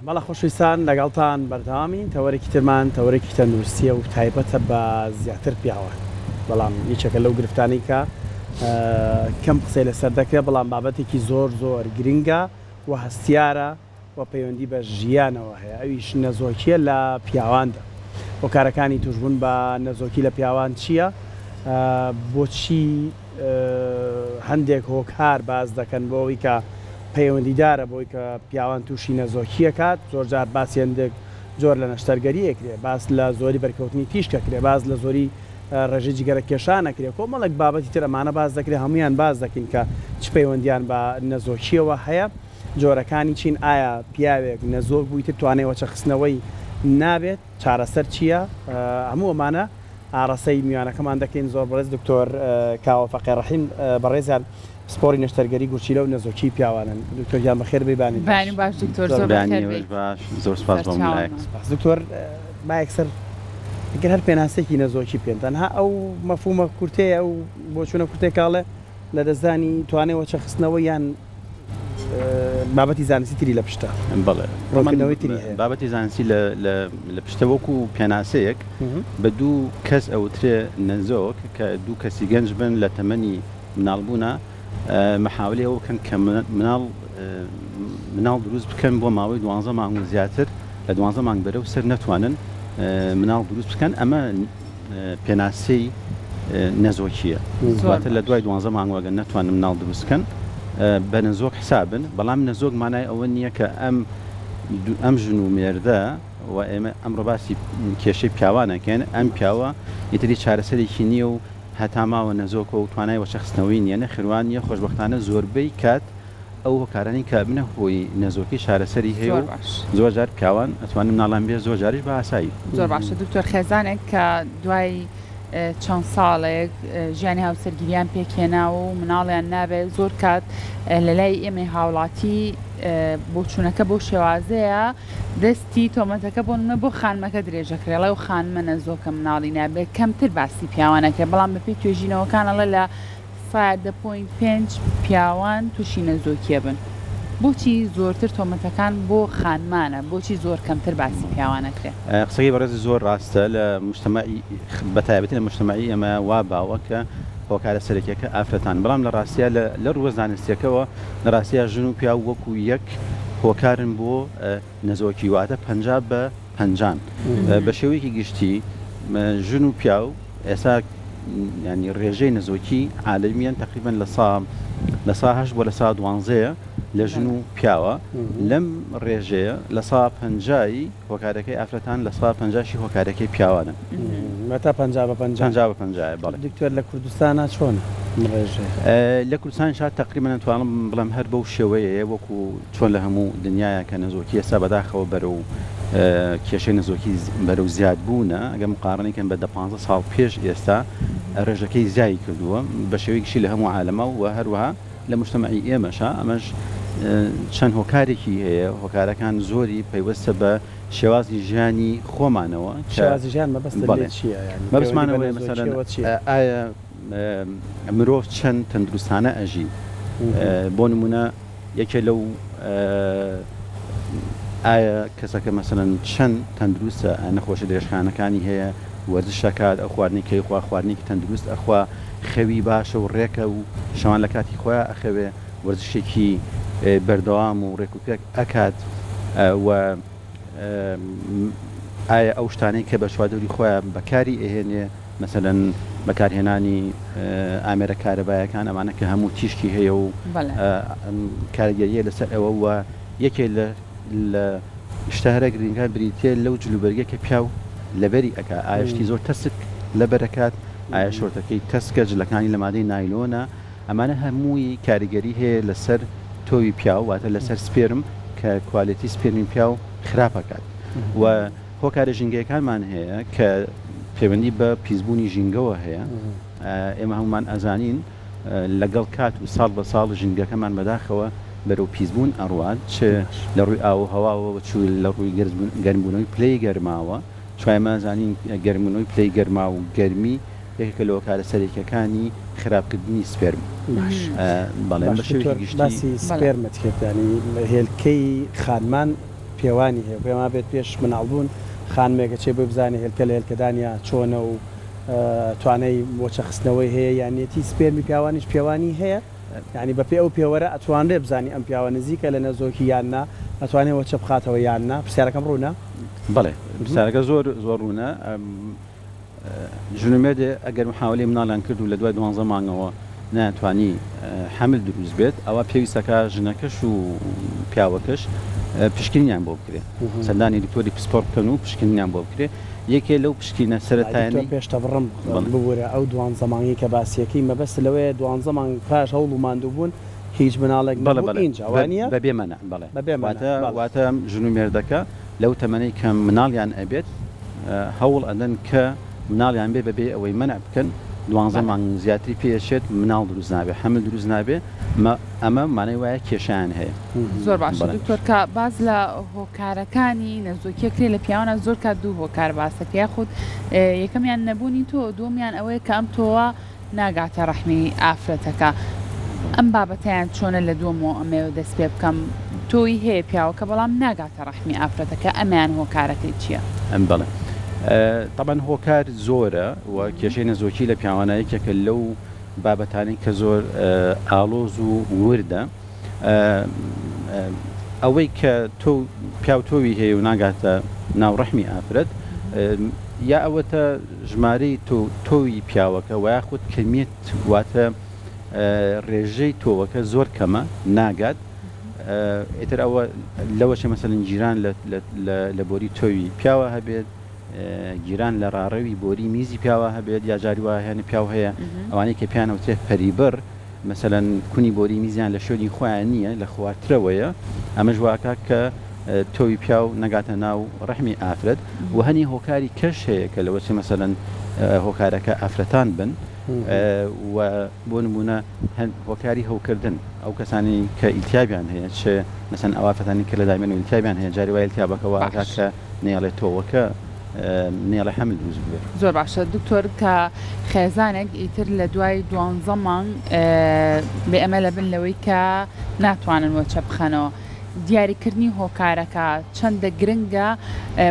بەڵا خۆشویستان لەگەڵتان بەردەوامی تەوەرێکی ترمان تەوەرێکی تەندروستیە و تایبەتە بە زیاتر پیاوە بەڵام یەکێکە لەو گرفتانی کە کەم قسەی لەسەر دەکرێت بەڵام بابەتێکی زۆر گرنگە و هەستیارە و پەیوەندی بە ژیانەوە هەیە ئەویش نەزۆکیە لە پیاواندا هۆکارەکانی توشبوون بە نەزۆکی لە پیاوان چییە؟ بۆچی هەندێک هۆکار باز دەکەن بۆەوەی کە پەیوەندیدارە بۆی کە پیاوان تووشی نەزۆکیەکات زۆر جار باسی هەندێک جۆر لە نەشتەرگەریەکرێ باس لە زۆری بەرکەوتنی تیشکەکرێ باز لە زۆری ڕێژەی جگەرە کێشانەکرێ کۆمەڵک بابەتی تر ئەمانە باز دەکرێت هەمویان باز دەکەین کە چ پەیوەندیان بە نەزۆکیەوە هەیە جۆرەکانی چین ئایا پیاوێک نەزۆک بوویتر توانێت وەچەخستنەوەی نابێت چارەسەر چییە؟ هەموو ئەمانە ئاڕەسەی میوانەکەمان دەکەین زۆر بەڕێز دکتۆر کاوە فەقیر ڕەحیم بەڕێزیان سپۆری نەشتەرگەری گورچیلە و نەزۆکی پیاوانن دکتۆریان بەخێر بێبانی باش دکتۆر زۆر سپاس بۆ ملایەک دکتۆر با یەکسەر ئەگەر هەر پێناسێکی نەزۆکی پێن تەنها ئەو مەفهومە کورتەیە ئەو بۆ چوونە کورتێکاڵێ لە دەستدانی توانێت وەچەخستنەوە یان بابەتی زانستی تری لە پشتە بەڵێ بابەتی زانستی لە پشتە وەکو پێناسەیەک بە دوو کەس ئەوترێ نەزۆک کە دوو کەسی گەنج بن لە تەمەنی مناڵبوونا محاولێ ئەوە بکەن کە مناڵ دروست بکەن بۆ ماوەی 12 مانگ و زیاتر لە 12 مانگ بەرەو سەر نەتوانن مناڵ دروست بکەن ئەمە پێناسەی نەزۆکیە زیاتر لە دوای 12 مانگ وەگەن نەتوانن مناڵ دروست بکەن بە نەزۆک حسابن بەڵام نەزۆک مانای ئەوە نییە کە ئەم ژن و مێردە و ئێمە ئەمڕۆ باسی کێشەی پیاوانەکەن ئەم پیاوە ئیتری چارەسەرێکی نییە و هەتا ماوە نەزۆکە و توانای وەچەخستنەوەی نیە نەخێوان نیە خۆشبەختانە زۆربەی کات ئەو هۆکارانی کە بنە هۆی نەزۆکی چارەسەری هەیە و زۆر جار پیاوان ئەتوانم ناڵام بێ زۆر جاریش بە ئاسایی زۆر باشە دکتۆر خێزانێک کە دوای چەند ساڵێک ژیانی هاوسەرگیریان پێکێنا و مناڵیان نابێت زۆر کات لە لای ئێمە هاوڵاتی بۆ چوونەکە بۆ شێوازەیە دەستی تۆمەتەکە بۆ نمە بۆ خانمەکە درێژەکرێڵە و خانمە نەزۆکە مناڵی نابێت کەمتر باسی پیاوانەکە بەڵام بەپێی توێژینەوەکانەڵە لە 5.5 پیاوان تووشی نەزۆکیە بن بۆچی زۆرتر تۆمەتەکان بۆ خانمانە بۆچی زۆر کەمتر باسی پیاوانەکرێ قسەی بەڕێزی زۆر ڕاستە لە مجتەمەعی بەتایبەتی لە مجتەمەعی ئەمە وا باوە کە هۆکارە سەرەکیەکە ئافرەتان بەڵام لە ڕاستیە لە ڕووە زانستیەکەەوە لە ڕاستیە ژن و پیا وەکو یەک هۆکارن بۆ نەزۆکی واتە 50 بە 50 بە شێوەیەکی گشتی ژن و پیا و ئێستا ینی ڕێژەی نەزۆکی عالەمیان تقریبا لە سا 8 بۆ لە سا 12 لە ژن و پیاوە لەم ڕێژەیە لە سا 50 هۆکارەکەی ئافرەتان لە سا 50 هۆکارەکەی پیاوانە مەتا 50 بە 50 بەڵێ دکتۆر لە کوردستانە چۆنە لە کوردستان شاد تقریبا نتوانم بڵێم هەر بەو شێوەیە وەکو چۆن لە هەموو دنیاە کە نەزۆکی ئێستا بەداخەوە بەرەو کێشەی نەزۆکی بەرەو زیاد بوونە ئەگە مقارنەکەن بە 15 ساڵ پێش ئێستا ڕێژەکەی زیایی کردووە بە شێوەیەکیشی لە هەموو عالەمە و هەروەها لە مجتەمەعی ئێمەشە ئەمەش چەند هۆکارێکی هەیە هۆکارەکان زۆری پەیوەستە بە شێوازی ژیانی خۆمانەوە شێوازی ژیان مەبەستمانەوەی مەسەلەن ئایا مرۆڤ چەند تەندروستانە ئەژی بۆ نمونە یەکێ لەو ئایا کەسەکە مەسەلەن چەند تەندروستە نەخۆشە درێژخانەکانی هەیە وەرزشەکات ئەو خواردنێکی خوا خواردنێکی تەندروست ئەخوا خەوی باشە و ڕێکە و شەوان لە کاتی خۆیان ئەخەوێ وەرزشێکی بەردەوام و ڕێکوپێک ئەکات و ئایا ئەو شتانەی کە بە شوادەوری خۆیان بەکاری ئەهێنێ مەسەلەن بەکارهێنانی ئامێرە کارەبایەکان ئەمانە کە هەموو تیشکی هەیە و کارگەریە لەسەر ئەوە وە یەکێ لە شتەهرە گرنگان بریتێ لەو جلوبەرگە کە پیاو لەبەری ئەکا ئایشتی زۆر تەسک لەبەرەکات ئایا شۆرتەکەی تەسکە جلەکانی لە مادەی نایلۆنە ئەمانە هەمووی کاریگەری هەیە لەسەر تۆوی پیاو واتە لەسەر سپێرم کە کوالیتی سپێرمی پیاو خراپەکات و هۆکارە ژینگەیەکانمان هەیە کە پەیوەندی بە پیسبوونی ژینگەوە هەیە ئێمە هەمومان ئەزانین لەگەڵ کات و ساڵ بە ساڵ ژینگەکەمان بەداخەوە بەرەو پیسبوون ئەڕوات چ لە ڕووی ئاو هەواوە چوو لە ڕووی گەرمبوونەوەی پلەی گەرماوە چوایمە زانین گەرمبوونەوەی پلەی گەرما و گەرمی یەکێکە لە هۆکارە سەرەکیەکانی خراپکردنی سپێرم باسی سپێرمت کردانی هێلکەی خانمان پێوانی هەیە پێما بێت پێش مناڵبوون خانمێکە چێ بۆ بزانێ هێلکە لە هێلکەدانیا چۆنە و توانای بۆچە خستنەوەی هەیە یانێتی سپێرمی پیاوانیش پێوانی هەیە ینی بە پێ ئەو پێوەرە ئەتوانرێ بزانانی ئەم پیاوە نزیکە لە نەزۆکی یاننا ئەتوانێت وەچە بخاتەوە یاننا پرسیارەکەم ڕوونە بەڵێ پرسیارەکە زۆر ڕوونە ژنومێدێ ئەگەر محاولەی مناڵیان کرد و لە دوای 12 مانگەوە ناتوانی حمل دروست بێت ئەوە پێویستەکە ژنەکەش و پیاوەکەش پشکنیان بۆ بکرێت سەردانی دکتۆری پسپۆرت بکەن و پشکنیان بۆ بکرێت یەکێ لەو پشکینە سەرەتایانی پێشتە بڕم ببوورە ئەو 12 مانگی کە باسیەکەی مەبەست لەوەیە 12 مانگ پاش هەوڵ و ماندوو بوون هیچ مناڵێک اینجاوانە بەبێ منە واتە ژنومێردەکە لەو تەمەنەی کە مناڵیان ئەبێت هەوڵ ئەدەن کە مناڵیان بێ بەبێ ئەوەی منع بکەن 12 مانگ زیاتری پێشێت مناڵ دروست نابێ حمل دروست نابێ ئەمە مانای وایە کێشیان هەیە زۆر باش دکتۆر کە باز لە هۆکارەکانی نەزۆکیەکرێ لە پیاوانە زۆر کات دوو هۆکار باسەکە یاخود یەکەمیان نەبوونی تۆ دومیان ئەوەیە کە ئەم تۆوە ناگاتە ڕەحمی ئافرەتەکە ئەم بابەتیان چۆنە لە دووەمەوە ئەمەوە دەست پێ بکەم تۆی هەیە پیاوەکە بەڵام ناگاتە ڕەحمی ئافرەتەکە ئەمیان هۆکارەکەی چییە؟ بەڵێ طبعا هۆکار زۆرە و کێشەی نەزۆکی لە پیاوانایەکێکە لەو بابەتانی کە زۆر ئالۆز و وردە ئەوەی کە تۆ پیاوتۆوی هەیە و ناگاتە ناوڕەحمی ئافرەت یا ئەوەتە ژمارەی تۆوی پیاوەکە و یاخود کەمیت واتە ڕێژەی تۆوەکە زۆر کەمە ناگات ئیتر ئەوە لەوەشە مەسەلەن جیران لە بۆری تۆوی پیاوە هەبێت گیران لە ڕاڕەوی بۆری میزی پیاوە هەبێت یا جاری وایە پیاو هەیە ئەوانەی کە پیانەوتێ پەریبەر مەسەلەن کونی بۆری میزیان لە شوێنی خۆیان نییە لە خوارترەوەیە ئەمە ژواکە کە تۆوی پیاو نەگاتە ناو ڕەحمی ئافرەت و هەنی هۆکاری کەش هەیە کە لەوەچی مەسەلەن هۆکارەکە ئافرەتان بن و بۆ نمونە هۆکاری هەوکردن ئەو کەسانی کە ئیلتیابیان هەیە چ مەسەن ئەوافەتانی کە لە دامێن و ئیلتیابیان هەیە جاری وای ئیلتیابەکەەوە کە نێڵێت تۆوەکە نێڵە حمل دروست بێت زۆر باشە دکتۆر کە خێزانێک ئیتر لە دوای 12 مانگ بێ ئەمە لە بن لەوەی کە ناتوانن وەچە بخەنەوە دیاریکردنی هۆکارەکە چەندە گرنگە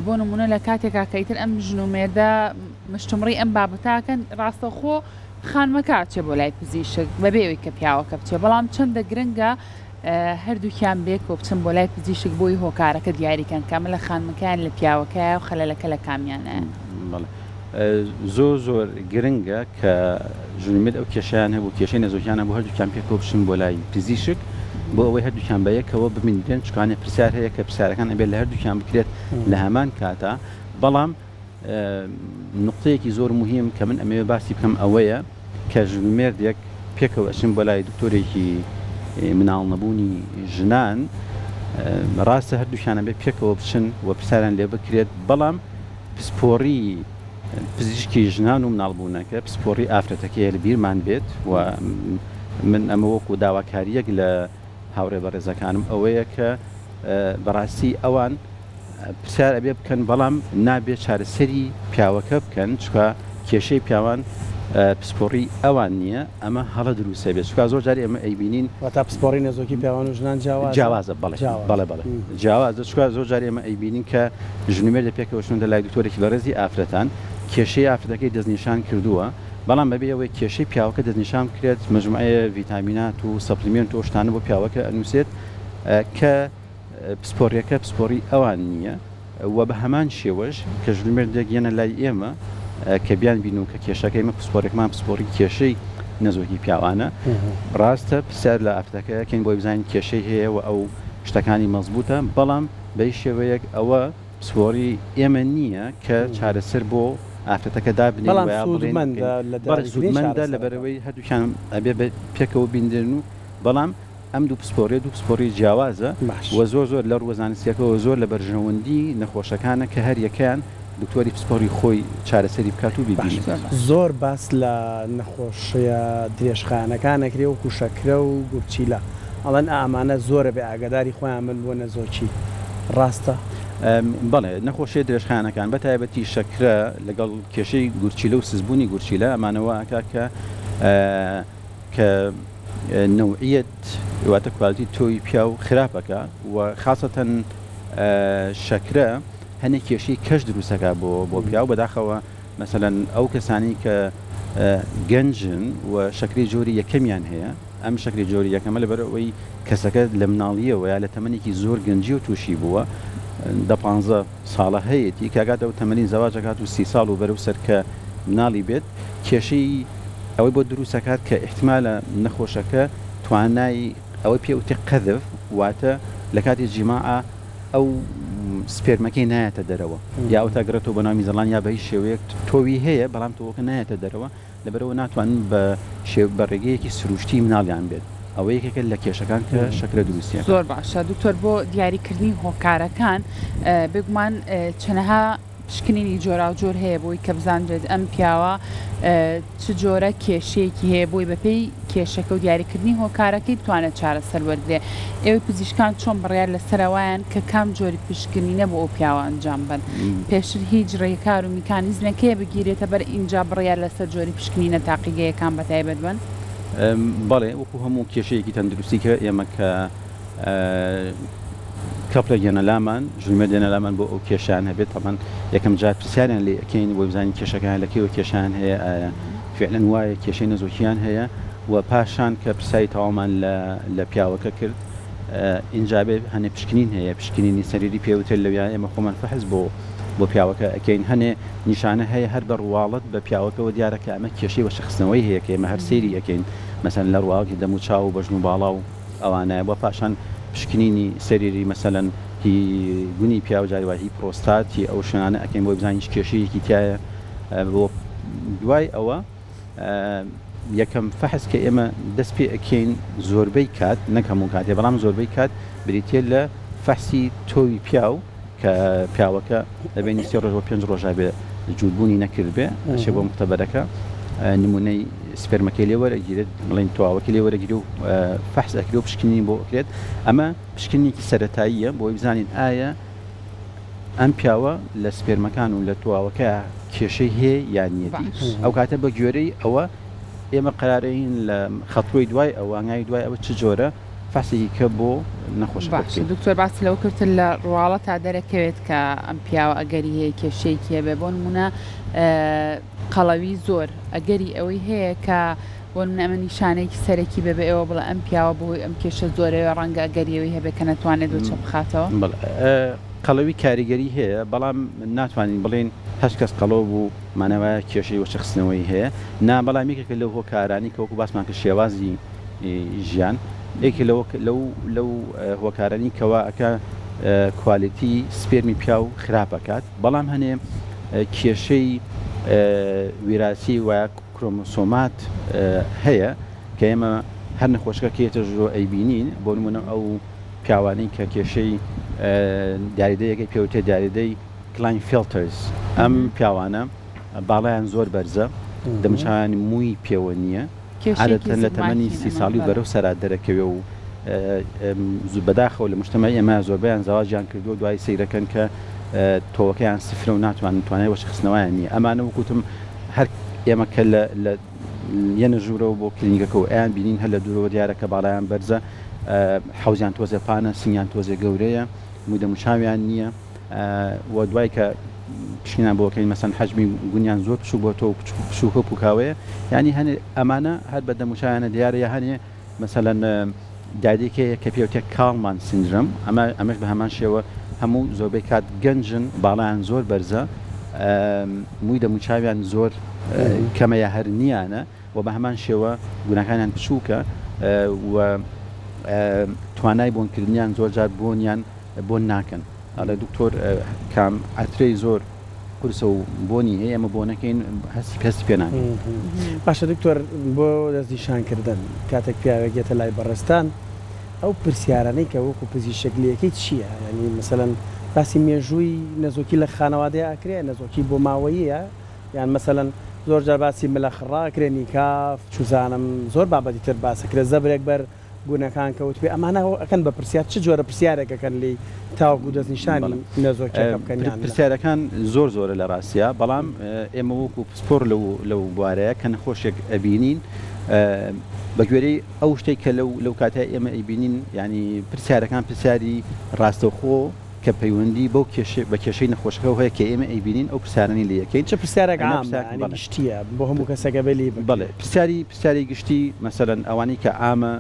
بۆ نمونە لە کاتێکا کە ئیتر ئەم ژنومێردە مشتمڕی ئەم بابەتاکەن ڕاستەخۆ خانمەکە چێ بۆ لای پزیشک بەبێەوەی کە پیاوەکە بچێ بەڵام چەندە گرنگە هەردووکیان بێک و بچن بۆ لای پزیشک بۆی هۆکارەکە دیاریکەن کامە لە خانمەکەیان لە پیاوەکەیە و خەلەلەکە لە کامیانە زۆر گرنگە کە ژنومێت ئەو کێشیان هەبوو کێشەی نەزۆکیانە بۆ هەردووکیان پێکەوە بچن بۆ لای پزیشک بۆ ئەوەی هەردووکیان بەیەکەوە ببینێن چکانێ پرسیار هەیە کە پرسیارەکان ئەبێت لە هەردووکیان بکرێت لە هەمان کاتە بەڵام نقطەیەکی زۆر مهم کە من ئەمەوێ باسی بکەم ئەوەیە کە ژنومێردێک پێکەوە ئەچن بۆ لای دکتۆرێکی مناڵ نەبوونی ژنان ڕاستە هەردووشانە بێ پێکەوە بچن و پرسیاریان لێ بکرێت بەڵام پسپۆڕی پزیشکی ژنان و مناڵبوونەکە پسپۆڕی ئافرەتەکەی لە بیرمان بێت و من ئەمە وەکو داواکاریەک لە هاوڕێ بەڕێزەکانم ئەوەیە کە بەڕاستی ئەوان پرسیار ئەبێ بکەن بەڵام نابێت چارەسەری پیاوەکە بکەن چکە کێشەی پیاوان پسپۆڕی ئەوان نییە ئەمە هەڵە دروستە بێت چکە زۆر جاری ئەمە ئەیبینین تا پسپۆڕی نەزۆکی پیاوان و ژنان جیاوازە بەڵێ جیاوازە چکە زۆر جاری ئەمە ئەیبینین کە ژنومێر لە پێکەوەشن لە لای دکتۆرێکی بە ڕێزی ئافرەتان کێشەی ئافرەتەکەی دەستنیشان کردووە بەڵام بەبێ ئەوەی کێشەی پیاوەکە دەستنیشان کرێت مجموعەیە ڤیتامینات و سەپلیمنت و شتانە بۆ پیاوەکە ئەنووسێت کە پسپۆڕیەکە پسپۆڕی ئەوان نییە و بە هەمان شێوەش کە ژنومێر دەگەێنە لای ئێمە کە بیان بین و کە کێشەکەی مە پسپۆرێکمان پسپۆڕی کێشەی نەزۆکی پیاوانە ڕاستە پرسیار لە ئافرەتەکەیەکەین بۆی بزانین کێشەی هەیە و ئەو شتەکانی مەزبوطە بەڵام بەی شێوەیەک ئەوە پسپۆڕی ئێمە نییە کە چارەسەر بۆ ئافرەتەکە دابنێ سوودمەندە لەبەرەوەی هەردووکیان ئەبێ پێکەوە بیندێن و بەڵام ئەم دوو پسپۆڕی جیاوازە و زۆر لە ڕوەزانستیەکەەوە زۆر لە بەرژەوەندی نەخۆشەکانە کە هەریەکەیان دکتۆری پسپۆڕی خۆی چارەسەری بکات و بیبینی زۆر باس لە نەخۆشیە درێژخانەکانەکرێ و کوشەکرە و گورچیلە ئەڵەن ئامانە زۆرە بێ ئاگداری خۆیان من بۆ نەزۆکی ڕاستە بەڵێ نەخۆشیە درێژخانەکان بە تایبەتی شەکرە لەگەڵ کێشەی گورچیلە و سزبوونی گورچیلە ئەمانەوە ئاکا کە نەوعیەت واتە کوالتی تۆی پیا و خراپەکە و خاصەتەن شەکرە هەنێک کێشەی کەش دروستەکە بۆ پیا و بەداخەوە مثلەن ئەو کەسانی کە گەنجن و شەکری جۆری یەکەمیان هەیە ئەم شەکری جۆری یەکەمە لەبەرەوەی کەسەکە لە مناڵیەوە یا لە تەمەنێکی زۆر گەنجی و تووشی بووە 15 ساڵە هەیەی کاگاتەوە تەمەنی زەواجەکات و 30 ساڵ و بەرەو سەر کە مناڵی بێت کێشەی ئەوەی بۆ دروستەکات کە احتیمالە نەخۆشەکە توانای ئەوەی پێوتێ قەذف واتە لە کاتی جیماعە ئەو سپێرمەکەی نایەتە دەرەوە یا ئەو تاگرێتەوە بە نامی زەڵان یا بە هیچ شێوەیەک تۆوی هەیە بەڵام تۆوەکە نایەتە دەرەوە لەبەرەوە ناتوانن بە ڕێگەیەکی سروشتی مناڵیان بێت ئەوە یەکێکە لە کێشەکان کە شەکرە دروستیە. زۆر باشە دکتۆر بۆ دیاریکردنی هۆکارەکان بگومان چەنەها پشکنینی جۆرا و جۆر هەیە بۆی کە بزانجێت ئەم پیاوە چ جۆرە کێشەیەکی هەیە بۆی بەپێی کێشەکە و دیاریکردنی هۆکارەکەی بتوانێت چارەسەر وەرگێ ئێوەی پزیشکان چۆن بڕیار لەسەرەوەیان کە کام جۆری پشکنینە بۆ ئەو پیاوە ئەنجام بن پێشتر هیچ ڕێکار و میکانیزمێکەیە بگیرێتە بەر اینجا بڕیار لەسەر جۆری پشکنینە تاقیگەیەکان بەتایبەت بن؟ بەڵێ وەکو هەموو کێشەیەکی تەندروستی کە ئێمە کە کەپلە گەنەلامان ژوورمە دێنەلامان بۆ ئەو کێشیان هەبێت تەمان یەکەم جار پرسیاریان لێ ئەکەین بۆ بزانین کێشەکان لەکەیەوە کێشیان هەیە فعلەن وایە کێشەی نەزۆکیان هەیە و پاشان کە پرسایی تەواومان لە پیاوەکە کرد ئینجا بێ هەنێ پشکنین هەیە پشکنینی سەریری پێوتر لەویان ئێمە خۆمان فەحز بۆ پیاوەکە ئەکەین هەنێ نیشانە هەیە هەر بە ڕواڵەت بە پیاوەکەەوە دیارەکە ئەمە کێشەی وەشەخستنەوەی هەیە کە ئێمە هەر سەیری ئەەکەین مەسەن لە ڕواڵکی دەم و چاو و بەژن و باڵا و ئەوانایە بۆ پاشان پشکنینی سەریری مەسەلەن هی گونی پیاو جاریواهی پرۆستاتی ئەو شانە ئەکەین بۆ بزانین کێشەیەکی تایە بۆ دوای ئەوە یەکەم فەحز کە ئێمە دەست پێ ئەکەین زۆربەی کات نەک هەموو کاتێ بەڵام زۆربەی کات بریتێ لە فەحسی تۆوی پیاو کە پیاوەکە لەبێنی 3 ڕۆژ بۆ 5 ڕۆژا بێ جوودبوونی نەکرد بێ ئەشێ بۆ مختەبەرەکە نمونەی سپێرمەکەی لێ وەرەگیرێت بڵین تواوەکە لێ وەرەگیری و فەحز ئەکرێ و پشکنینی بۆ ئەکرێت ئەمە پشکنێکی سەرەتاییە بۆی بزانین ئایا ئەم پیاوە لە سپێرمەکان و لە تواوەکە کێشەی هەیە یان نیەتی ئەو کاتە بە گوێرەی ئەوە ئێمە قرارەین لە خەتوی دوای ئەوانگای دوای ئەوە چ جۆرە فەحسێکی کە بۆ نەخۆشە. دکتۆر باس لەوە کردن لە ڕواڵە تا دەرەکەوێت کە ئەم پیاوە ئەگەری هەیە کێشەیەکی هەبێ بۆ نمونە قەڵەوی زۆر ئەگەری ئەوەی هەیە کە بۆ ئەمە نیشانێکی سەرەکی بەبێ ئەوە بڵێ ئەم پیاوە بۆی ئەم کێشە زۆرەوە ڕەنگە ئەگەریەوەی هەبێ کە نەتوانێت دووچە بخاتەوە. قەڵەوی کاریگەری هەیە بەڵام ناتوانین بڵێن هەش کەس قەڵۆ بوو مانەوەیە کێشەی وەشەخستنەوەی هەیە نا بەڵامێکێکە لەو هۆکارانی کە وەکو باسمان کرد شێوازی ژیان یەکی لەو هۆکارانی کەوا ئەکە کوالیتی سپێرمی پیا و خراپەکات بەڵام هەنێ کێشەی ویراسی و کرۆمۆسۆمات هەیە کە ئێمە هەر نەخۆشەکە کێتە ژۆ ئەیبینین بۆ نمونە ئەو پیاوانەی کە کێشەی دیاریدەیەکی پێوتێ دیاریدەی کلاینفیلترز ئەم پیاوانە باڵیان زۆر بەرزە دەمچوانی مووی پێوە نییە عادەتەن لە تەمەنی 30 ساڵی بەرەو سەرا دەرەکەوێ و بەداخەوە لە مجتەمەی ئێمە زۆربیان زەواجیان کردووە دوای سەیرەکەن کە تۆوەکەیان سفرە و ناتوانن توانای وەشخستنەوەیان نییە ئەمانە وەکوتم هەر ئێمە کە لە یەنە ژوورەوە بۆ کلینیکەکە و ئەیان بینین هەر لە دوورەوە دیارەکە باڵایان بەرزە حەوزیان تۆزە پانە سنگیان تۆزێ گەورەیە موودە موشاویان نییە و دوای کە پشکنیان بۆکەین مەسەن حەجمی گونیان زۆر پشوو بۆ تۆ پشووکە پوکاوەیە یعنی هەنێ ئەمانە هەر بە دەموشایانە دیارە هەنێ مەسەلەن دادێکەیە کە پێوتێ کاڵمان سندرم ئەمەش بە هەمان شێوە هەموو زۆربەی کات گەنجن باڵیان زۆر بەرزە مووی دەموچاویان زۆر کەمەیە هەر نییانە و بە هەمان شێوە گوناکانیان بچووکە و توانای بۆنکردنیان زۆر جار بۆنیان بۆن ناکەن ئەڵێ دکتۆر کام ئەترەی زۆر قورسە و بۆنی هەیە ئەمە بۆنەکەین هەستی پێ ناکەین. باشە دکتۆر بۆ دەستنیشانکردن کاتێک پیاوێکێتە لای بەڕێستان ئەو پرسیارانەی کە وەکو پزیشکلیەکەی چییە؟ ینی مەسەلەن باسی مێژووی نەزۆکی لە خانەوادەیە ئەکرێ نەزۆکی بۆ ماوەیە یان مەسەلەن زۆر جار باسی مەلەخڕاکرێ نیکاف چوزانم زۆر بابەتی تر باسەکرێت زەبرێک بەر گونەکان کەوت پێ ئەمانە ئەکەن بە پرسیار چ جۆرە پرسیارێکەکەن لی تاوەکو دەستنیشانی نەزۆکیەکە بکەن پرسیارەکان زۆر زۆرە لە ڕاستیە بەڵام ئێمە وەکو پسپۆر لەو بوارەیە کە نەخۆشێک ئەبینین بەگوێرەی ئەو شتێک کە لەو کاتای ئێمە ئەیبینین ینی پرسیارەکان پرسیاری ڕاستەوخۆ کە پەیوەندی بەو بە کێشەی نەخۆشەکە هەیە کە ئێمە ئەیبینین ئەو پرسیارانی لە یەکەین چه پرسیارێک عامە گشتیە بۆ هەموو کەسەکە بێلی بڵێ پرسیاری گشتی مەسەلەن ئەوانەی کە ئامە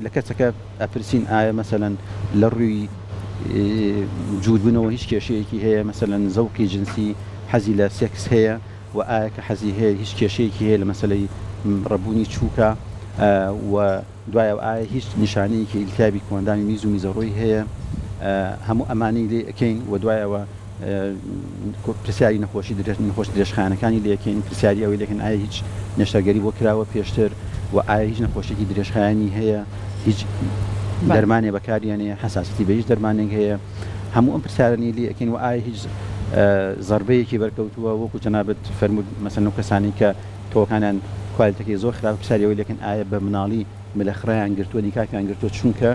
لە کەسەکە ئەپرسین ئایا مەسەلەن لە ڕووی جوودبوونەوە هیچ کێشەیەکی هەیە مەسەلەن زەوقی جنسی حەزی لە سێکس هەیە و ئایا کە حەزی هەیە هیچ کێشەیەکی هەیە لە مەسەلەی ڕەبوونی چووکە و دوایە ئایا هیچ نیشانەیەکی ئیلتیابی کۆندامی میز و میزەڕۆی هەیە هەموو ئەمانی لێ ئەەکەین و دوایەوە پرسیاری نەخۆش درێژخانەکانی لێ ئەەکەین پرسیاری ئەوەی لەکەن ئایا هیچ نەشتەرگەری بۆ کراوە پێشتر و ئایا هیچ نەخۆشێکی درێژخایانی هەیە هیچ دەرمانێ بەکاریانەیە حساسەتی بە هیچ دەرمانێک هەیە هەموو ئەم پرسیارانی لێ ئەەکەین و ئایا هیچ زەربەیەکی بەرکەوتووە وەکو جەنابەت فەرموود مەسەن و کەسانی کە تۆکانیان کوالیتەکەی زۆر خراپ پرسیاریەوەی لەکەن ئایا بە مناڵی ملەخڕیان گرتووە نیکاکیان گرتووە چونکە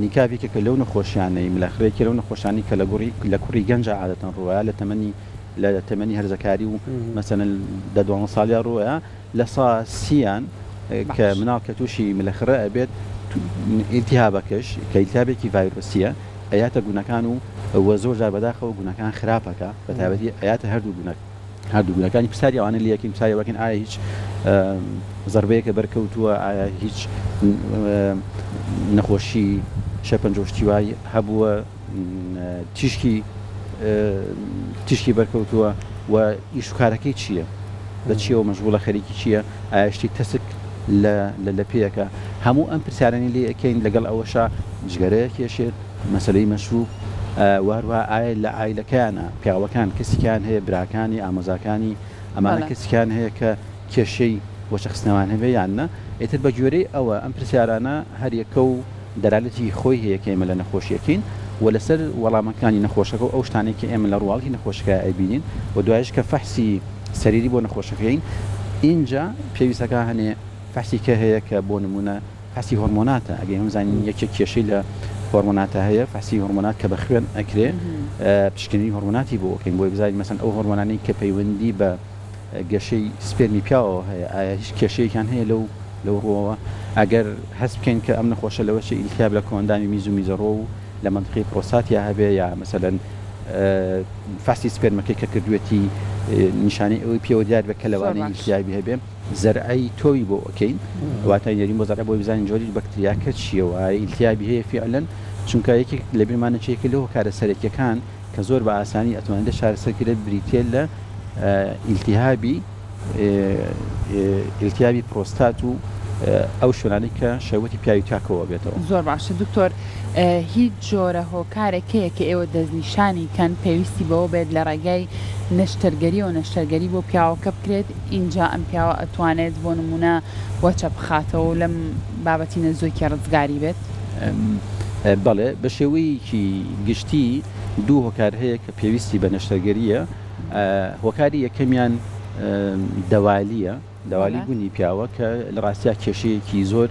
نیکاوێکە کە لەو نەخۆشیانەی ملەخڕێکی لەو نەخۆشانی کە لە کوڕی گەنج عادەتەن ڕوایە لە تەمەنی هەرزەکاری و مەسەن لە 12 ساڵیا ڕوایە لە سا سییان کە مناڵ کە تووشی ملەخڕە ئەبێت ئیلتیهابەکەش کە ئیلتیهابێکی ڤایرۆسیە ئەیاتە گونەکان و زۆر جار بەداخەوە گونەکان خراپەکە بە تایبەتی ئەیاتە هەردوو گونەکانی پرسیاری ئەوانە لە یەکەین پرسیاریەکەن ئایا هیچ زەربەیەکە بەرکەوتووە ئایا هیچ نەخۆشی شەپەنجۆشتیوای هەبووە تیشکی بەرکەوتووە و ئیشوکارەکەی چییە لە چیەوە مەشغوڵە خەریکی چییە ئایا شتی تەسک لە پێیەکە هەموو ئەم پرسیارانی لێ ئەەکەین لەگەڵ ئەوەشە جگەرەیە کێشێت مەسلەی مەشروب واروها ئایا لە ئایلەکانە پیاوەکان کەسیکان هەیە براکانی ئامۆزاکانی ئەمانە کەسیکان هەیە کە کێشەی بۆ شەخصنەوان هەبێ یاننا ئێتر بە گوێرەی ئەوە ئەم پرسیارانە هەریەکە و دەرالەتی خۆی هەیە کە ئێمە لە نەخۆشیەکەین و لەسەر وەڵامەکانی نەخۆشەکە و ئەو شتانێک کە ئێمە لە ڕواڵی نەخۆشەکە ئەبینین و دوایش کە فەحسی سەریری بۆ نەخۆشەکەین اینجا پێویستەکە هەنێ فەحسی کە هەیە کە بۆ نمونە فەحسی هۆرمۆناتە ئەگەر هەمزانین یەکێک کێشەی لە هۆرمۆناتە هەیە فەحسی هۆرمۆنات کە بە خوێن ئەکرێ پشکننی هۆرمۆناتی بۆ ئۆکەین بۆی بزانین مەسەن ئەو هۆرمۆنانەی کە پەیوەندی بە گەشەی سپێرمی پیاوەوە هەیە ئایا هیچ کێشەیەکان هەیە لەو ڕۆوە ئەگەر هەست بکەین کە ئەم نەخۆشە لەوەشە ئیلتیاب لە کۆندامی میز و میزەڕۆ و لە منطقەی پرۆستاتیا هەبێ یا مەسەلەن فەحسی سپێرمەکەی کە کردوێتی نیشانەی ئەوەی پێوە دیار بە کە لەوانەی ئیلتیابی هەبێ زەرعی تۆوی بۆ ئۆکەین واتە یاریین بۆ زەرع بۆی بزانین جۆری بەکتریاکە چییەوە ئیلتیابی هەیە فعلەن چونکە یەکێک لە بیرمانە چێکی لەوە کارە سەرەکیەکان کە زۆر بە ئاسانی ئەتوانێت شارەسەرکرێت بریتێ لە ئیلتیابی پرۆستات و ئەو شوێنانی کە شەوەتی پیاوی تاکەوە بێتەوە. زۆر باشە دکتۆر هیچ جۆرە هۆکارێکەیە کە ئێوە دەستنیشانی کەن پێویستی بەوە بێت لە ڕێگای نەشتەرگەری و نەشتەرگەری بۆ پیاوەکە بکرێت اینجا ئەم پیاوە ئەتوانێت بۆ نمونە وەچە بخاتەوە لەم بابەتی نەزۆکی ڕزگاری بێت؟ بەڵێ بە شێوەیەکی گشتی دوو هۆکار هەیە کە پێویستی بە نەشتەرگەریە هۆکاری یەکەمیان دەوالی بوونی پیاوە کە لە ڕاستیا کێشەیەکی زۆر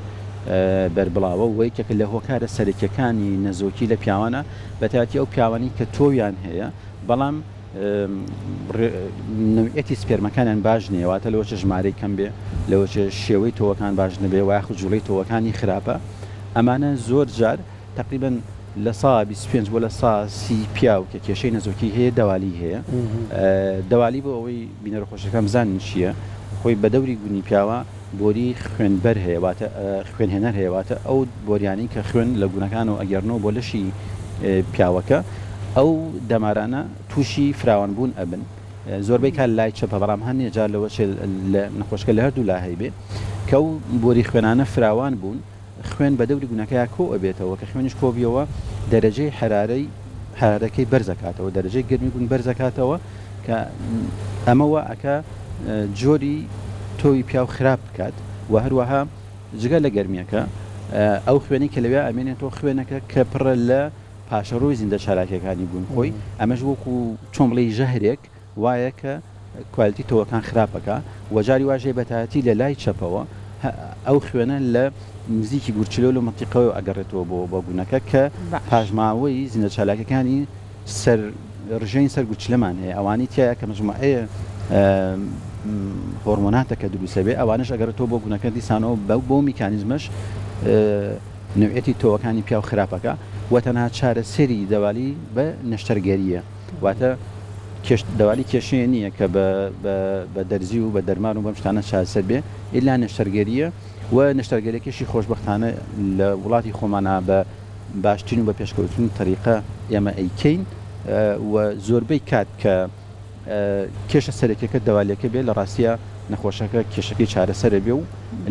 بەربڵاوە و یەکێک لە هۆکارە سەرەکیەکانی نەزۆکی لە پیاوانە بەتاتی ئەو پیاوانی کە تۆیان هەیە بەڵام نوعەتی سپێرمەکانیان باش نیەواتە لەوەچە ژمارەی کەم بێ لەوەچە شێوەی تۆوەکان باش نەبێ وایخ جوڵەی تۆوەکانی خراپە ئەمانە زۆر جار تقریبا لە سا 25 بۆ لە سا 30 پیاو کە کێشەی نەزۆکی هەیە دەوالی هەیە دەوالی بۆ ئەوەی بینەرەخۆشەکە بزانن چییە خۆی بە دەوری گونی پیاوە بۆری خوێنبەر هەیە واتە خوێنهێنەر هەیەواتە ئەو بۆریانی کە خوێن لە گونەکان و ئەگەرنەوە بۆ لەشی پیاوەکە ئەو دەمارانە تووشی فراوانبوون ئەبن زۆربەی کار لای چەپە بەڵام هەنێ جار لەوە نەخۆشکە لە هەردوو لا هەیبێ کە ئەو بۆری خوێنانە فراوان بوون خوێن بە دەوری گونەکەیە کۆ ئەبێتەوە کە خوێنش کۆبیەوە دەرەجەی حرارەکەی بەرزەکاتەوە دەرەجەی گەرمی گون بەرزەکاتەوە کە ئەمەوە ئەکە جۆری تۆوی پیاو خراپ بکات و هەروەها جگە لە گەرمیەکە ئەو خوێنی کە لەوێ ئەمێنێتەوە خوێنەکە کە پڕە لە پاشەڕۆی زیندە چالاکیەکانی بوون خۆی ئەمەش وەکو چۆن بڵێ ژەهرێک وایە کە کوالیتی تۆوەکان خراپەکە وەجاری واژەیە بەتایەتی لە لای چەپەوە ئەو خوێنە لە نزیکی گورچلۆ لە مەنتیقەوە ئەگەڕێتەوە بۆ گونەکە کە پاژماوەی زیندە چالاکیەکانی ڕژەین سەر گوچلەمان هەیە ئەوانی تایە کە مەجموعەیە هۆرمۆناتە کە دروستە بێ ئەوانش ئەگەرێتەوە بۆ گونەکە دیسانەوە بۆ میکانیزمەش نوعێتی تۆوەکانی پیا و خراپەکە و تەنها چارەسەری دەوالی بە نەشتەرگەریە واتە دەوالی کێشەیە نییە کە بە دەرزی و بە دەرمان و بەم شتانە چارەسەر بێ ئیلا نەشتەرگەریە و نەشتەرگەرێکیشی خۆشبەختانە لە وڵاتی خۆمانە بە باشترین و بە پێشکەوتن طریقە ئێمە ئەیکەین و زۆربەی کات کە کێشە سەرەکیەکە دەوالیەکە بێ لە ڕاستیە نەخۆشەکە کێشەکەی چارەسەرە بێ و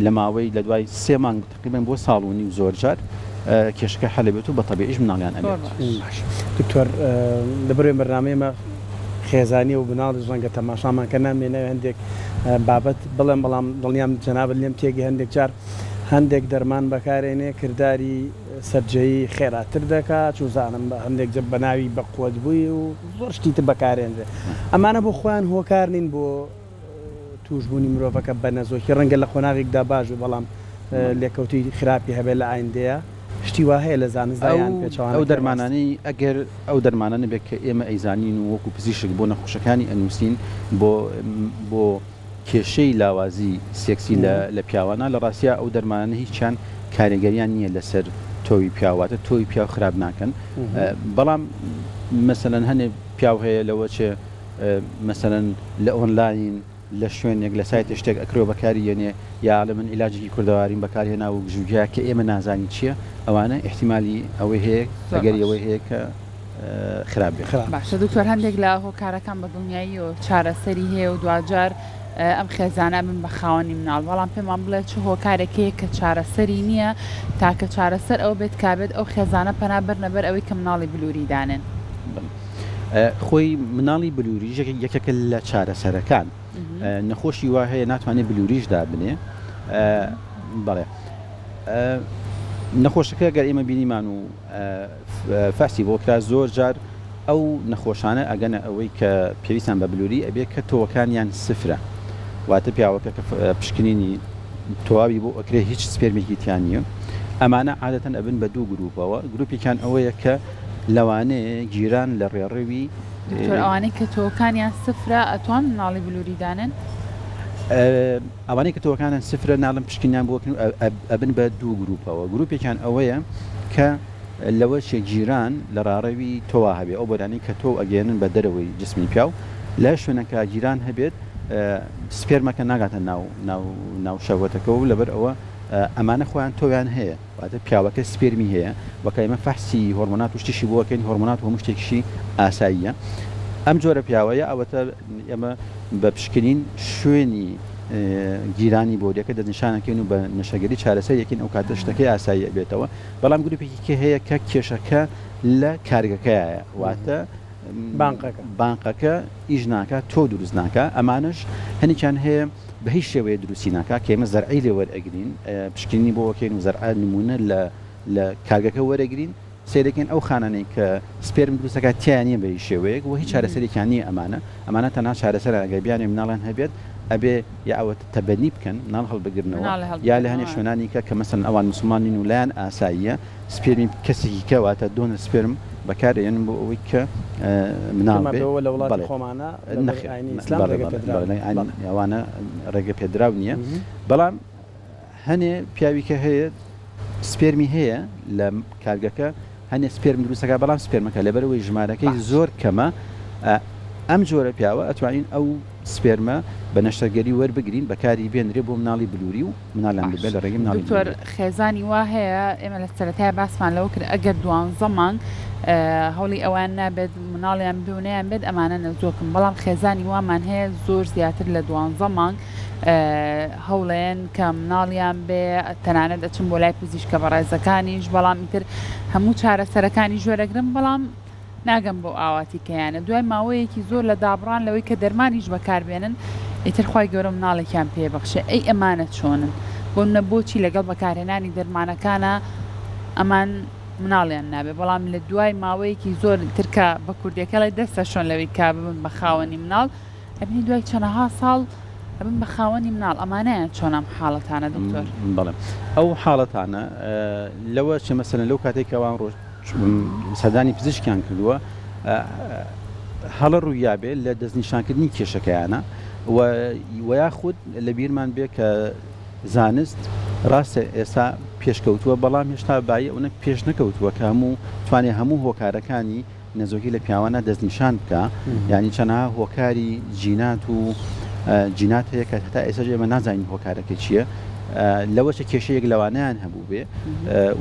لە ماوەی لە دوای 3 مانگ تقریبان بۆ ساڵ و نیو زۆر جار کێشەکە حەل بێت و بە تەبیعیش مناڵیان ئەبێت. دکتۆر لەبەرێ بەرنامەیەمە خێزانی و بناڵی ڕەنگە تەماشامان کە نامێنەوە هەندێک بابەت بڵێم بەڵام دڵنیام جەنابەت لێم تێگی هەندێک جار هەندێک دەرمان بەکارێنێ کردداری سەررجەیی خێراتر دەکات چوزانم بە هەندێک جە بەناوی بە قوت بووی و زۆر شتیتر بەکارێنرێ ئەمانە بۆ خۆیان هۆکار نین بۆ توشبوونی مرۆڤەکە بە نەزۆکی ڕەنگە لە خۆناغێکدا باش و بەڵام لێکەوتی خراپی هەبێت لە ئایندەیە شتی وا هەیە لە زانستدایان پێچوان ئەو دەرمانانی ئەگەر ئەو دەرمانانە بێت کە ئێمە ئەیزانین و وەکو پزیشک بۆ نەخۆشەکانی ئەنووسین بۆ کێشەی لاوازی سێکسی لە پیاوانە لە ڕاستە ئەو دەرمانە هیچیان کاریگەریان نییە لەسەر تۆوی پیاواتە تۆوی پیا خراپ ناکەن بەڵام مەسەلەن هەنێ پیاو هەیە لەوە چێ مەسەلەن لە ئۆنلاین لە شوێنێک لە سایت شتێک ئەکرۆ بەکاری یێنێ یا لە من عیلاجی کوردەواریم بەکارهێنا و گژوگیا کە ئێمە نازانی چییە ئەوانە احتیمالی ئەوەی هەیە ئەگەر ئەوەی هەیە کە خراپ بێت. باشە دکتۆر هەندێک لە هۆکارەکان بە دڵنیایی و چارەسەری هەیە و دوجار ئەم خێزانە من بە خاوەنی مناڵ بەڵام پێمان بڵێ چ هۆکارێکەیە کە چارەسەری نییە تاکە چارەسەر ئەو بێت کابێت ئەو خێزانە پەنابەر نەبەر ئەوەی کە مناڵی بلووری دانن. خۆی مناڵی بلووری یەکێکە لە چارەسەرەکان نەخۆشی وا هەیە ناتوانێت بلووریش دابنێ بەڵێ نەخۆشەکە گەر ئێمە بینیمان و فاسی بۆکرا زۆر جار ئەو نەخۆشانە ئەگەنە ئەوەی کە پێویستان بە بلووری ئەبێ کە تۆوەکانیان سفرە واتە پیاوەکە کە پشکنینی تەواوی بۆ ئەکرێ هیچ سپێرمێکی تیان نییە ئەمانە عادەتەن ئەبن بە دوو گروپەوە گروپێکیان ئەوەیە کە لەوانەیە گیران لە ڕێڕەوی ئەوانەی کە تۆکانیان سفرە ئەتوان مناڵی بلووری دانن ئەوانەی کە تۆکانیان سفرە ناڵم پشکنیان بۆکن ئەبن بە دوو گروپەوە گروپێکیان ئەوەیە کە لەوە چێ گیران لە ڕاڕەوی تۆوا هەبێ ئەو بۆدانی کە تۆ ئەگەێنن بە دەرەوەی جسمی پیاو لە شوێنەکە گیران هەبێت سپێرمەکە ناگاتە ناو شەوەتەکە و لەبەر ئەوە ئەمانە خۆیان تۆیان هەیە واتە پیاوەکە سپێرمی هەیە وەکەمە فەحسی هۆرمۆنات و شتیشی بۆکەین هۆرمۆنات و هەموو شتێکیشی ئاساییە ئەم جۆرە پیاوەیە ئەوەتە ئێمە بە پشکنین شوێنی گیرانی بۆ دیەکە دەنیشانەکەین و بە نەشەگەری چارەسەر یەکین ئەو کاتە شتەکەی ئاسایی بێتەوە بەڵام گروپێکی کە هەیە کە کێشەکە لە کارگەکەیە واتە بانقەکە ئیش ناکە تۆ دروست ناکە ئەمانش هەنێکیان هەیە بە هیچ شێوەیە دروستی ناکە کە ئێمە زەرعی لێ وەرئەگرین پشکنی بۆ وەکەین و زەرعا نمونە لە کارگەکە وەرەگرین سیرەکەین ئەو خانانەی کە سپێرم دروستەکە تیانە بە هیچ شێوەیەک و هیچ چارەسەرێکیان نییە ئەمانە تەنها چارەسەر ئەگەر بیانێ مناڵیان هەبێت ئەبێ یا ئەوە تەبەنی بکەن ناڵ هەڵبگرنەوە یا لە هەنێ شوێنانی کە مەسەن ئەوان مسلمانین و لایەن ئاساییە سپێرمی کەسێکی کەواتە دۆنە سپێرم بەکارێن بۆ ئەوەی کە مناڵ لە وڵاتی خۆمانە ئەوانە ڕێگە پێدراو نییە بەڵام هەنێ پیاویکە هەیە سپێرمی هەیە لە کارگەکە هەنێ سپێرم دروستەکە بەڵام سپێرمەکە لەبەرەوەی ژمارەکەی زۆر کەمە ئەم جۆرە پیاوە ئەتوانین ئەو سپێرمە بە نەشتەرگەری وەربگرین بەکاری بێنرێ بۆ مناڵی بلووری و مناڵیان بێ لە ڕێگەی مناڵی دکتۆر خێزانی وا هەیە ئێمە لە سەرەتای باسمان لەوە کرد ئەگەر 12 مانگ هەوڵی ئەوان نابێت مناڵیان بێونیان بێت ئەمانە نەزۆکن بەڵام خێزانی وامان هەیە زۆر زیاتر لە 12 مانگ هەوڵێن کە مناڵیان بێ تەنانەت دەچن بۆ لای پزیشکە بەڕێزەکانیش بەڵام ئیتر هەموو چارەسەرەکانی ژۆرەگرن بەڵام ناگەم بۆ ئاواتی کەیانە دوای ماوەیەکی زۆر لە دابڕان لەوەی کە دەرمانیش بەکاربێنن ئیتر خی گەورە مناڵێکیان پێبەخشێ ئەی ئەمانە چۆنن بۆ منە بۆچی لەگەڵ بەکارهێنانی دەرمانەکانە ئەمان مناڵیان نابێ بەڵام لە دوای ماوەیەکی زۆر ترکە بە کوردیەکەڵی دەستە شۆن لەوەی کا ببن بە خاوەنی مناڵ ئەبنی دوای چەندەها ساڵ ئەبن بە خاوەنی مناڵ ئەمانەیە چۆنام حاڵەتانە دکتۆر بەڵێ ئەو حاڵەتانە لەوە چ مەسەلەن لەو کاتێک ئەوان ڕۆژ سەردانی پزیشکیان کردووە هەڵە ڕوویابێ لە دەستنیشانکردنی کێشەکەیانە و یاخود لە بیرمان بێ کە زانست ڕاستە ئێستا پێشکەوتووە بەڵام هێشتا باە ئەوە پێش نەکەوتووە کە هەموو توانێت هەموو هۆکارەکانی نەزۆکی لە پیاوانە دەستنیشان بکە یعنی چەنها هۆکاری جینات و جینات هەیە کە هەتا ئێستا ئێمە نازانین هۆکارەکە چییە لەوەشە کێشەیەک لەوانیان هەبوو بێ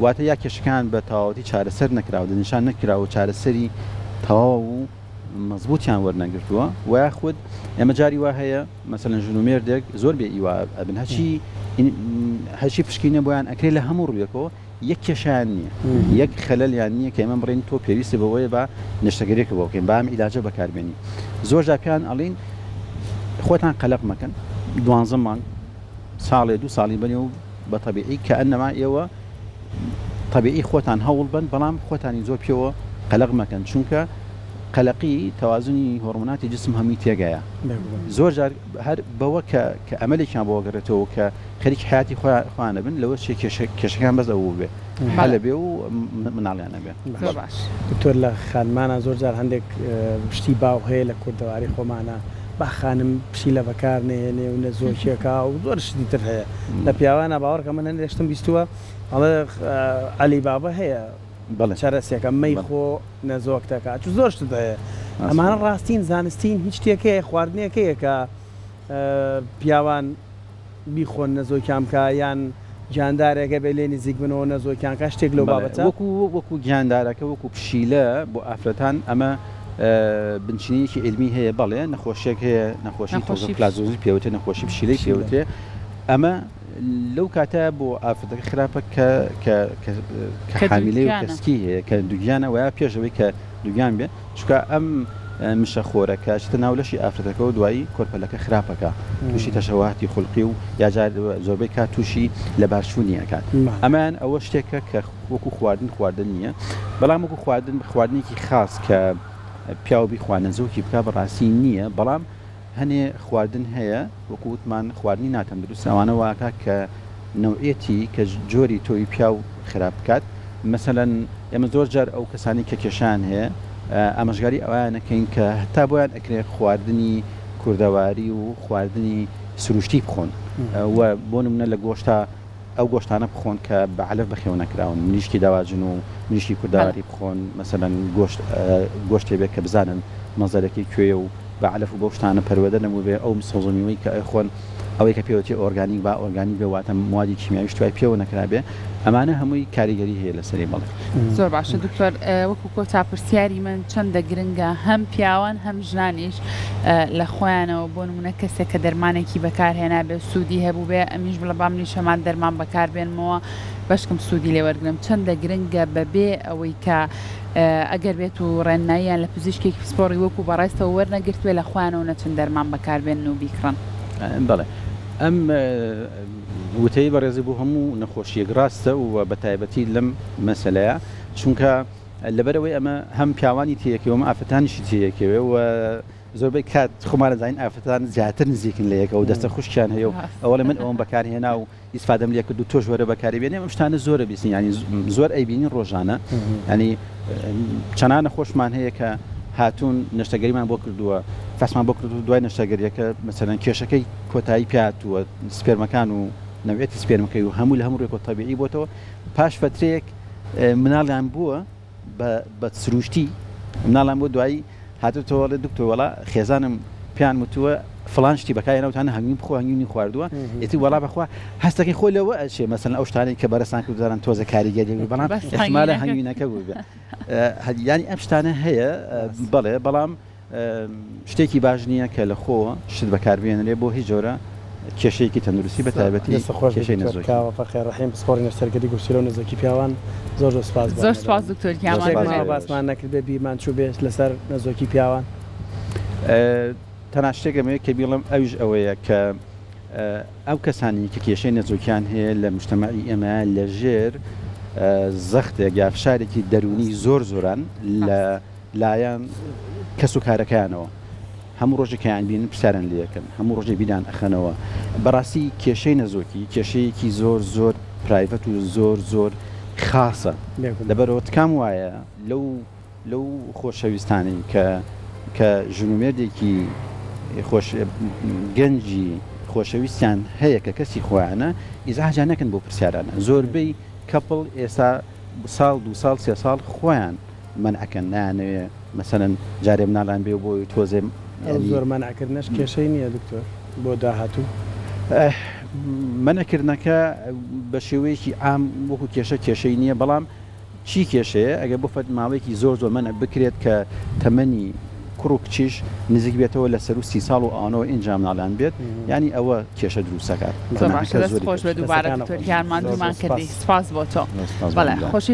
واتە یا کێشەکان بە تەواوەتی چارەسەر نەکراوە دەنیشان نەکراوە چارەسەری تەواو و مەزبوطیان وەرنەگرتووە و یاخود ئێمە جاری وا هەیە مەسەلەن ژنومێردێک زۆر بێ ئیوا ئەبن هەچی پشکینە بۆیان ئەکرێت لە هەموو ڕوویەکەوە یەک کێشیان نییە یەک خەلەلیان نییە کە ئێمە بڕین تۆ پێویستی بەوەیە بە نیشتەگەرێکە بۆکەین بام ئیلاجە بەکاربێنی زۆر جاپیان ئەڵین خۆتان قەلق مەکەن 12 مانگ ساڵێ 2 ساڵی بنێ و بە تەبیعی کە ئەنەما ئێوە تەبیعی خۆتان هەوڵ بن بەڵام خۆتانی زۆر پێوە قەلق مەکەن چونکە قەلقی تەوازنی هۆرمۆناتی جسم هەمی تێگایە زۆر جار هەر بەوە کە ئەمەلێکیان بۆ گەڕێتەوە کە خەریک حیاتی خۆیان بن لەوە کێشەکان بەز ئەوە بێ هەلە بێ و مناڵیانە بێ دکتۆر لە خانمانە زۆر جار هەندێک پشتی باو هەیە لە کوردەواری خۆمانە با خانم پشی لە بەکار نێنێ و نەزۆکیەکە و زۆر شتی تر هەیە لە پیاوانە باوەڕکە من هەندێشتم بیستووە ئەڵێ عەلی بابە هەیە چارەسێکە مەی خۆ نەزۆکتەکە چ زۆر شت هەیە ئەمانە ڕاستین زانستین هیچ شتێکەیە خواردنیەکەیە کە پیاوان بیخۆن نەزۆکیان بکە یان گیاندارێکە بێ لێ نزیک بنەوە نەزۆکیان کا شتێک لەو بابەتە وەکو گیاندارەکە وەکو پشیلە بۆ ئافرەتان ئەمە بنچینیەکی علمی هەیە بەڵێ نەخۆشیێک هەیە نەخۆشی پلازۆزی پێوتێ نەخۆشی پشیلەی پێوتێ ئەمە لەو کاتە بۆ ئافرەتەکە خراپە کە حامیلەی و کەسکی هەیە کە دوگیانە وایە پێشەوەی کە دوگیان بێ چکە ئەم مشە خۆرەکە شتە ناولەشی ئافرەتەکە و دوایی کۆرپەلەکە خراپەکە تووشی تەشەوهاتی خوڵقی و یاجار زۆربەی کات تووشی لە باشوونی ئەکات ئەمان ئەوە شتێکە کە وەکو خواردن نییە بەڵام وەکو خواردنێکی خاص کە پیاوبی خوانەزۆکی بکە بەڕاستی نییە بەڵام هەنێ خواردن هەیە وەکووتمان خواردنی ناتەندروست ئەوانە واکە کە نەوعێتی کە جۆری تۆی پیاو خراپ بکات مەسەلەن ئێمە زۆر جار ئەو کەسانی کە کێشان هەیە ئاماژگاری ئەوانەکەین کە هەتا بۆیان ئەکرێت خواردنی کوردەواری و خواردنی سروشتی بخۆن و بۆ نمونە لە گۆشتا ئەو گۆشتانە بخۆن کە بەعلەف بەخێو نەکراون ملیشکی داواژن و ملیشکی کوردەواری بخۆن مەسەلەن گۆشتێ بێت کە بزانن مەزەرەکەی کوێیە و بەعلەف و بۆ شتانە پەروەدە نەبوو بێ ئەو سۆزمیەوەی کە ئەخۆن ئەوەی کە پێوەتی ئۆرگانیک با ئۆرگانیک بێ واتە موادی کیمیاوی شتوای پێوە نەکرابێ ئەمانە هەمووی کاریگەری هەیە لەسەری بەڵێ زۆر باشە دکتۆر وەکو کۆتا پرسیاری من چەندە گرنگە هەم پیاوان هەم ژنانیش لە خۆیانەوە بۆ نمونە کەسێک کە دەرمانێکی بەکارهێنا بێ سوودی هەبوو بێ ئەمیش بڵە بام نیشەمان دەرمان بەکاربێنمەوە بەشکم سوودی لێوەرگرم چەندە گرنگە بەبێ ئەوەی کە ئەگەر بێت و ڕێناییان لە پزیشکێکی پسپۆڕی وەکو بەڕاستەوە وەرنەگرتوێ لە خوانەوە نەچن دەرمان بەکاربێن و بیکڕن بەڵێ ئەم وتەی بەڕێزی بوو هەموو نەخۆشیەک ڕاستە و بە تایبەتی لەم مەسەلەیە چونکە لەبەرەوەی ئەمە هەم پیاوانی تەیەکەوە ئافرەتانیشی تەیەکەوێ و زۆربەی کات خۆمانە زین ئافرەتان زیاتر نزیکن لە یەکە و دەستە خوشکیان هەیە و ئەوە لە من ئەوم بەکارهێنا و ئیسفادەم لێ کرد و تۆش وەرە بەکاری بێنێ ئەم شتانە زۆرە بیستین ینی زۆر ئەیبینین ڕۆژانە ینی چەنانە خۆشمان هەیە کە هاتوون نەشتەگەریمان بۆ کردووە فەسمان بۆ کردو دوای نەشتەگەریەکە مەسەلەن کێشەکەی کۆتایی پێهاتووە سپێرمەکان و نەوێتی سپێرمەکەی و هەموو لە هەموو ڕێکۆ تەبیعی بۆتەوە پاش فترەیەک مناڵیان بووە بە سروشتی مناڵیان بۆ دوایی هاتوتەوە لە دکتۆر وەڵا خێزانم پیان وتووە فڵان شتی بەکارهێناوتانە هەنگوین بخۆ هەنگوینی خواردووە ئێتی وەڵا بەخوا هەستەکەی خۆی لەوە ئەچێ مەسەلەن ئەو شتانەی کە بەرەسان کردوزاران تۆزە کاریگەری بەڵام احتمالە هەنگوینەکە بوو بێ ینی ئەم شتانە هەیە بەڵێ بەڵام شتێکی باش نییە کە لە خۆوە شت بەکاربێنرێ بۆ هیچ جۆرە کێشەیەکی تەندروستی بە تایبەتی کێشەی نەزۆکیەوە فەخێر ڕەحیم سپۆڕی نەشتەرگەری گورسیلە و نەزۆکی پیاوان زۆر سپاس زۆر سپاس دکتۆر کیامان باسمان نەکرد بێ بیرمان چوو بێت لەسەر نەزۆکی پیاوان تەنها شتێکەمەیە کە بیڵم ئەویش ئەوەیە کە ئەو کەسانی کە کێشەی نەزۆکیان هەیە لە مجتەمەعی ئێمە لە ژێر زەختێک یا فشارێکی دەرونی زۆر زۆران لە لایەن کەس و کارەکەیانەوە هەموو ڕۆژێکیان بینن پرسیاران لێ یەکەن هەموو ڕۆژێ بیدان ئەخەنەوە بەڕاستی کێشەی نەزۆکی کێشەیەکی زۆر زۆر پرایڤەت و زۆر زۆر خاسە لەبەرەوە تکام وایە لەو خۆشەویستانی کە ژنومێردێکی گەنجی خۆشەویستیان هەیە کە کەسی خۆیانە ئیزعاجان نەکەن بۆ پرسیارانە زۆربەی کەپڵ ئێستا ساڵ دو ساڵ سێ ساڵ خۆیان منعەکەن نانەوێ مەسەرەن جارێ مناڵان بێ بۆی تۆزێ زۆر مەنعکردنەش کێشەی نییە دکتۆر بۆ داهاتوو منەکردنەکە بە شێوەیەکی عام وەکو کێشەی نییە بەڵام چی کێشەیە ئەگە بۆ فەت ماوەیەکی زۆر منە بکرێت کە تەمەنی کوڕ و کچیش نزیک بێتەوە لە سەر و 30 ساڵ و ئەوانەوە ئینجام ناڵان بێت ینی ئەوە کێشە دروستەکات خۆش بە دووبارە دکتۆر گیانمان دوومان کردی سپاس بۆ تۆ بەڵێ خۆشی